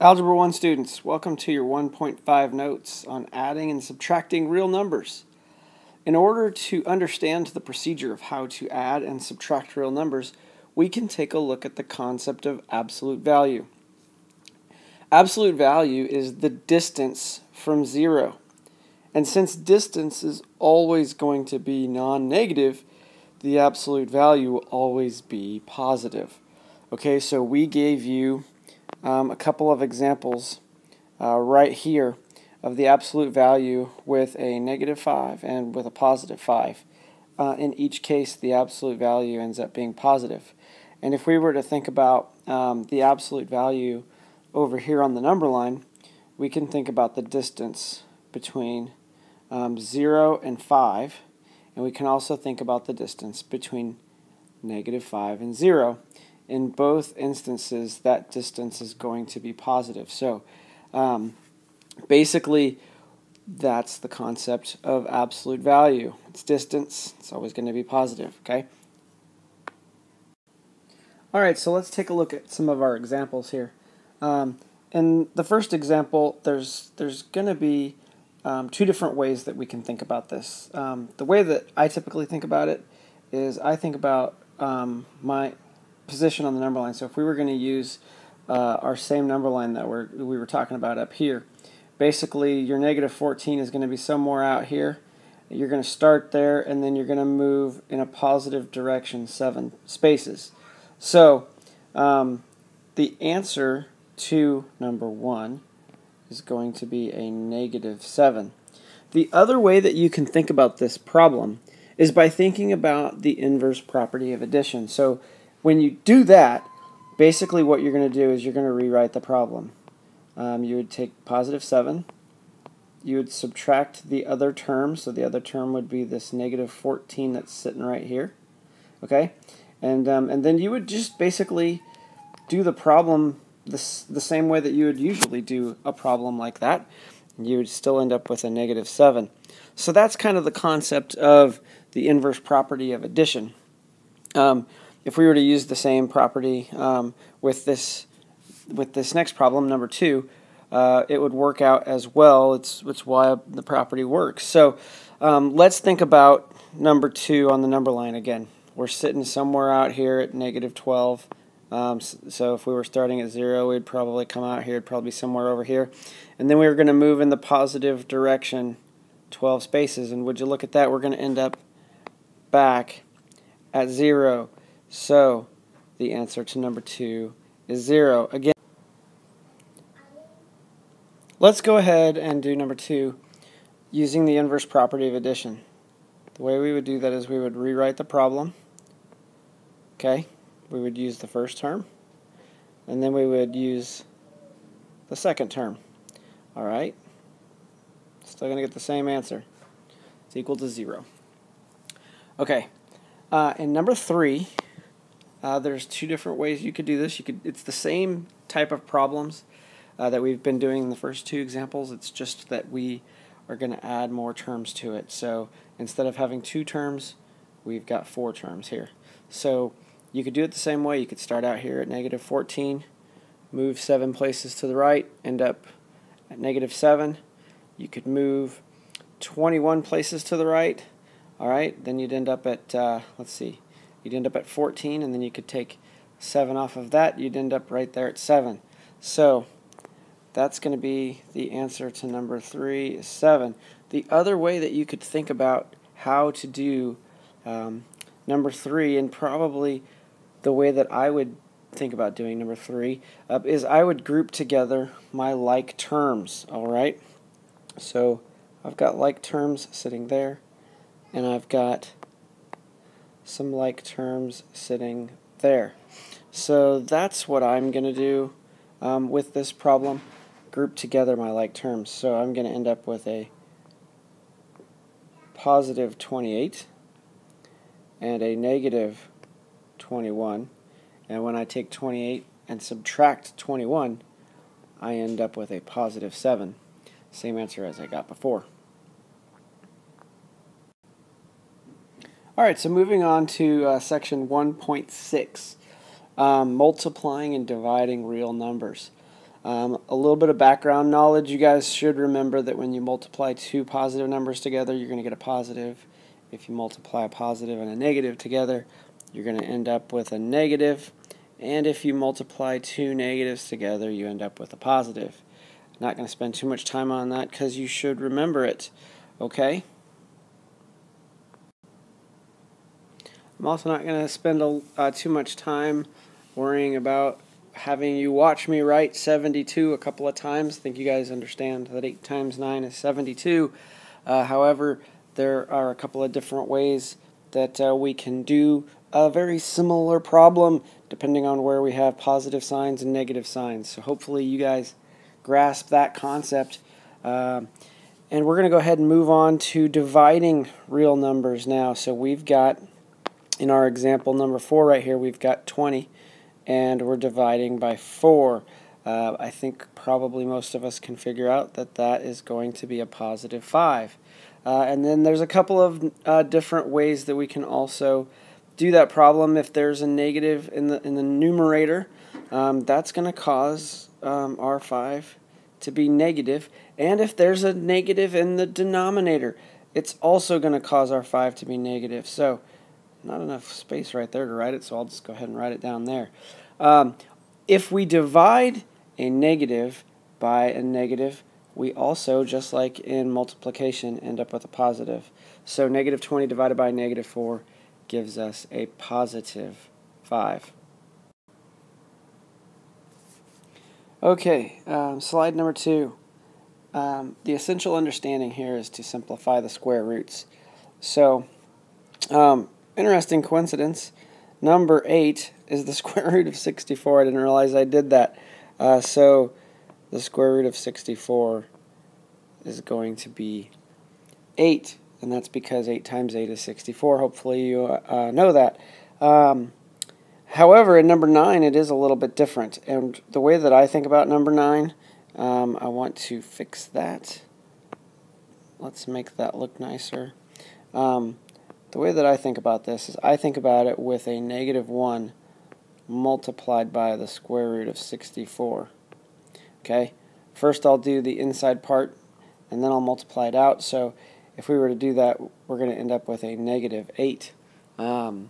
Algebra 1 students, welcome to your 1.5 notes on adding and subtracting real numbers. In order to understand the procedure of how to add and subtract real numbers, we can take a look at the concept of absolute value. Absolute value is the distance from zero. And since distance is always going to be non-negative, the absolute value will always be positive. Okay, so we gave you a couple of examples right here of the absolute value with a -5 and with a +5. In each case, the absolute value ends up being positive. And if we were to think about the absolute value over here on the number line, we can think about the distance between 0 and 5, and we can also think about the distance between -5 and 0. In both instances, that distance is going to be positive. So basically, that's the concept of absolute value. It's distance. It's always going to be positive, okay? All right, so let's take a look at some of our examples here. In the first example, there's going to be two different ways that we can think about this. The way that I typically think about it is I think about my position on the number line. So if we were going to use our same number line that we were talking about up here, basically your -14 is going to be somewhere out here. You're going to start there, and then you're going to move in a positive direction 7 spaces. So the answer to number 1 is going to be a -7. The other way that you can think about this problem is by thinking about the inverse property of addition. So when you do that, basically what you're going to do is you're going to rewrite the problem. You would take +7, you would subtract the other term, so the other term would be this -14 that's sitting right here, okay? And then you would just basically do the problem the same way that you would usually do a problem like that. You would still end up with a -7. So that's kind of the concept of the inverse property of addition. If we were to use the same property with this next problem, number 2, it would work out as well. It's why the property works. So let's think about number 2 on the number line again. We're sitting somewhere out here at -12. So if we were starting at 0, we'd probably come out here. It'd probably be somewhere over here. And then we were going to move in the positive direction 12 spaces. And would you look at that? We're going to end up back at 0. So the answer to number 2 is 0. Again, let's go ahead and do number 2 using the inverse property of addition. The way we would do that is we would rewrite the problem. Okay, we would use the first term, and then we would use the second term. All right, still going to get the same answer. It's equal to 0. Okay, in number 3, there's two different ways you could do this. It's the same type of problems that we've been doing in the first 2 examples. It's just that we are going to add more terms to it. So instead of having 2 terms, we've got 4 terms here. So you could do it the same way. You could start out here at -14, move 7 places to the right, end up at -7. You could move 21 places to the right. All right, then you'd end up at, let's see, you'd end up at 14, and then you could take 7 off of that. You'd end up right there at 7. So that's going to be the answer to number 3 is 7. The other way that you could think about how to do number 3, and probably the way that I would think about doing number 3, is I would group together my like terms, all right? So I've got like terms sitting there, and I've got some like terms sitting there. So that's what I'm going to do with this problem, group together my like terms. So I'm going to end up with a +28 and a -21, and when I take 28 and subtract 21, I end up with a +7. Same answer as I got before. Alright, so moving on to section 1.6, multiplying and dividing real numbers. A little bit of background knowledge. You guys should remember that when you multiply two positive numbers together, you're going to get a positive. If you multiply a positive and a negative together, you're going to end up with a negative. And if you multiply two negatives together, you end up with a positive. Not going to spend too much time on that because you should remember it. Okay? I'm also not going to spend too much time worrying about having you watch me write 72 a couple of times. I think you guys understand that 8 times 9 is 72. However, there are a couple of different ways that we can do a very similar problem depending on where we have positive signs and negative signs. So hopefully you guys grasp that concept. And we're going to go ahead and move on to dividing real numbers now. So we've got, in our example number 4 right here, we've got 20. And we're dividing by 4. I think probably most of us can figure out that that is going to be a positive 5. And then there's a couple of different ways that we can also do that problem. If there's a negative in the numerator, that's going to cause our 5 to be negative. And if there's a negative in the denominator, it's also going to cause our 5 to be negative. So not enough space right there to write it, so I'll just go ahead and write it down there. If we divide a negative by a negative, we also, just like in multiplication, end up with a positive. So negative 20 divided by negative 4 gives us a positive 5. Okay, slide number 2. The essential understanding here is to simplify the square roots. So, interesting coincidence, number 8 is the square root of 64. I didn't realize I did that. So the square root of 64 is going to be 8, and that's because 8 times 8 is 64. Hopefully you know that. However, in number 9 it is a little bit different, and the way that I think about number 9, I want to fix that. Let's make that look nicer. The way that I think about this is I think about it with a negative 1 multiplied by the square root of 64. Okay, first I'll do the inside part and then I'll multiply it out. So if we were to do that, we're going to end up with a negative 8. And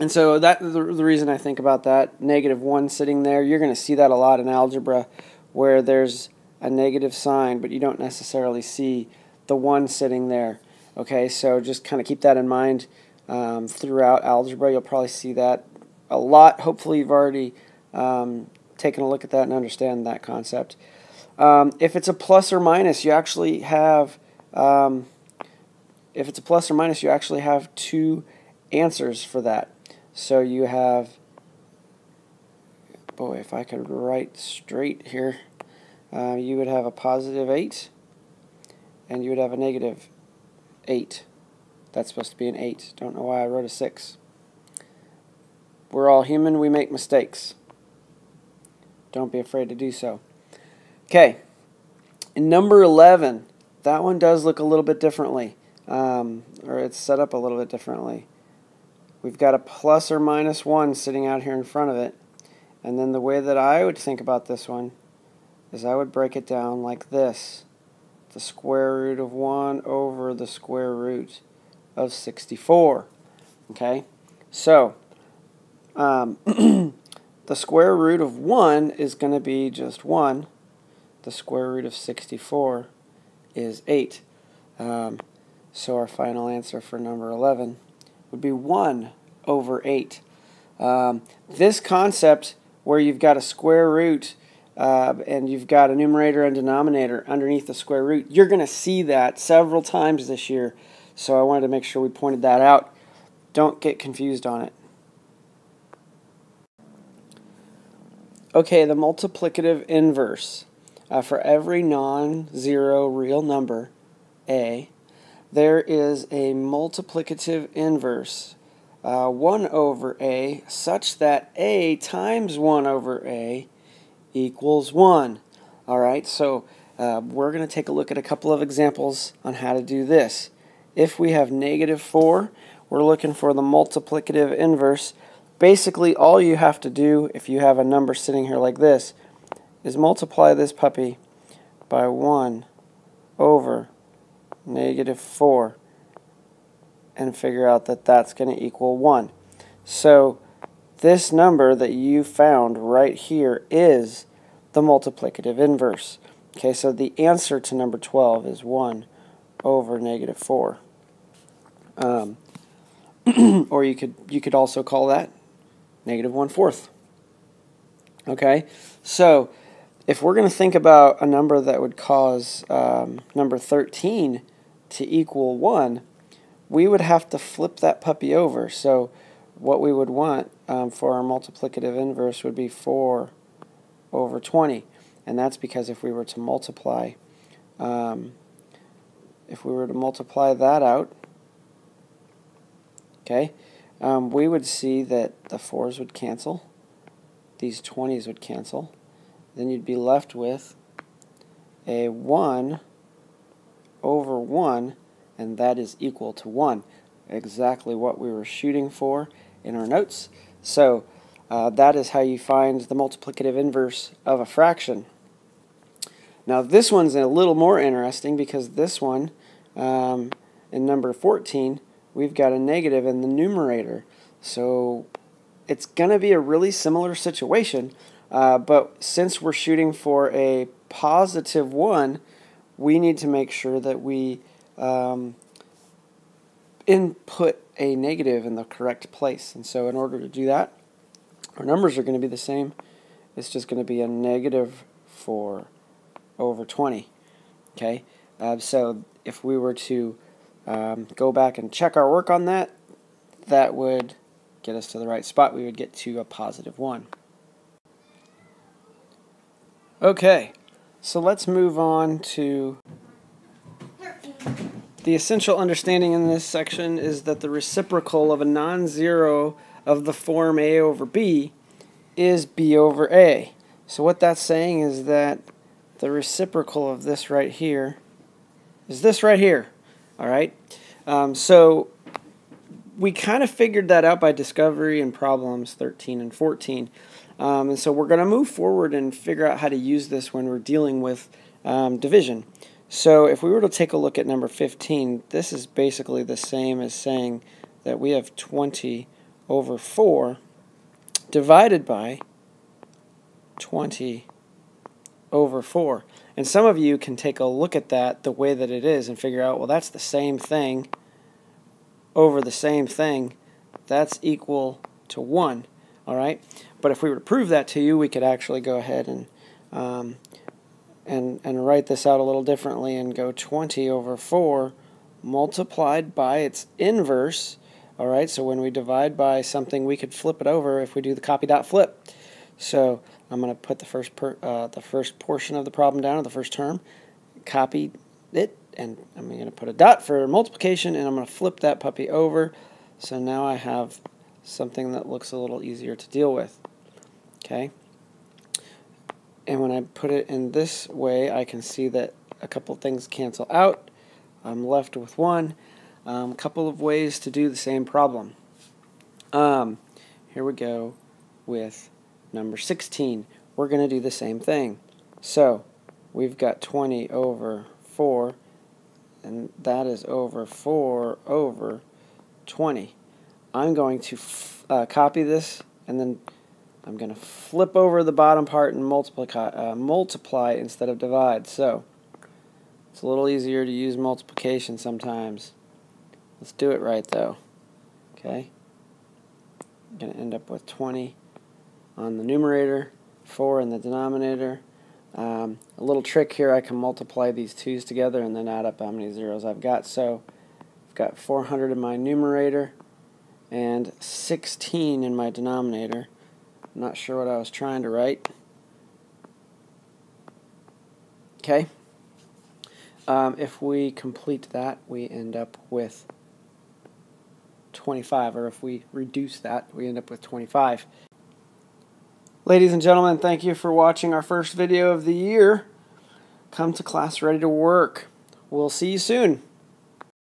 so that's the reason I think about that. Negative 1 sitting there, you're going to see that a lot in algebra where there's a negative sign, but you don't necessarily see the 1 sitting there. Okay, so just kind of keep that in mind throughout algebra. You'll probably see that a lot. Hopefully you've already taken a look at that and understand that concept. If it's a plus or minus, you actually have two answers for that. So you have, boy, if I could write straight here, you would have a positive 8 and you would have a negative 8. That's supposed to be an 8. Don't know why I wrote a 6. We're all human. We make mistakes. Don't be afraid to do so. Okay. In number 11, that one does look a little bit differently, or it's set up a little bit differently. We've got a plus or minus 1 sitting out here in front of it. And then the way that I would think about this one is I would break it down like this. The square root of 1 over the square root of 64. Okay? So, the square root of 1 is going to be just 1. The square root of 64 is 8. So our final answer for number 11 would be 1 over 8. This concept where you've got a square root and you've got a numerator and denominator underneath the square root, you're going to see that several times this year. So I wanted to make sure we pointed that out. Don't get confused on it. Okay, the multiplicative inverse. For every non-zero real number, a, there is a multiplicative inverse, 1 over a, such that a times 1 over a equals 1. Alright, so we're going to take a look at a couple of examples on how to do this. If we have negative 4, we're looking for the multiplicative inverse. Basically, all you have to do if you have a number sitting here like this is multiply this puppy by 1 over -4 and figure out that that's going to equal 1. So this number that you found right here is the multiplicative inverse. Okay, so the answer to number 12 is 1 over -4. Or you could also call that -1/4. Okay, so if we're going to think about a number that would cause number 13 to equal 1, we would have to flip that puppy over. So what we would want for our multiplicative inverse would be 4 over 20. And that's because if we were to multiply that out, okay, we would see that the 4's would cancel, these 20's would cancel, then you'd be left with a 1 over 1, and that is equal to 1. Exactly what we were shooting for in our notes. So that is how you find the multiplicative inverse of a fraction. Now this one's a little more interesting because this one, in number 14, we've got a negative in the numerator. So it's going to be a really similar situation, but since we're shooting for a positive 1, we need to make sure that we input a negative in the correct place. And so in order to do that, our numbers are going to be the same. It's just going to be a -4 over 20. Okay, so if we were to go back and check our work on that, that would get us to the right spot. We would get to a positive 1. Okay, so let's move on to the essential understanding in this section is that the reciprocal of a non-zero of the form A over B is B over A. So what that's saying is that the reciprocal of this right here is this right here. All right. So we kind of figured that out by discovery in problems 13 and 14. And so we're going to move forward and figure out how to use this when we're dealing with division. So if we were to take a look at number 15, this is basically the same as saying that we have 20 over 4 divided by 20 over 4. And some of you can take a look at that the way that it is and figure out, well, that's the same thing over the same thing. That's equal to 1. All right? But if we were to prove that to you, we could actually go ahead and write this out a little differently and go 20 over 4 multiplied by its inverse. All right, so when we divide by something, we could flip it over if we do the copy dot flip. So I'm going to put the first portion of the problem down, or the first term, copy it, and I'm going to put a dot for multiplication, and I'm going to flip that puppy over. So now I have something that looks a little easier to deal with. Okay. And when I put it in this way, I can see that a couple things cancel out. I'm left with 1. A couple of ways to do the same problem. Here we go with number 16. We're going to do the same thing. So we've got 20 over 4, and that is over 4 over 20. I'm going to copy this, and then I'm going to flip over the bottom part and multiply instead of divide. So it's a little easier to use multiplication sometimes. Let's do it right, though. Okay. I'm going to end up with 20 on the numerator, 4 in the denominator. A little trick here, I can multiply these 2's together and then add up how many zeros I've got. So I've got 400 in my numerator and 16 in my denominator. I'm not sure what I was trying to write. Okay. If we complete that, we end up with 25, or if we reduce that, we end up with 25. Ladies and gentlemen, thank you for watching our first video of the year. Come to class ready to work. We'll see you soon.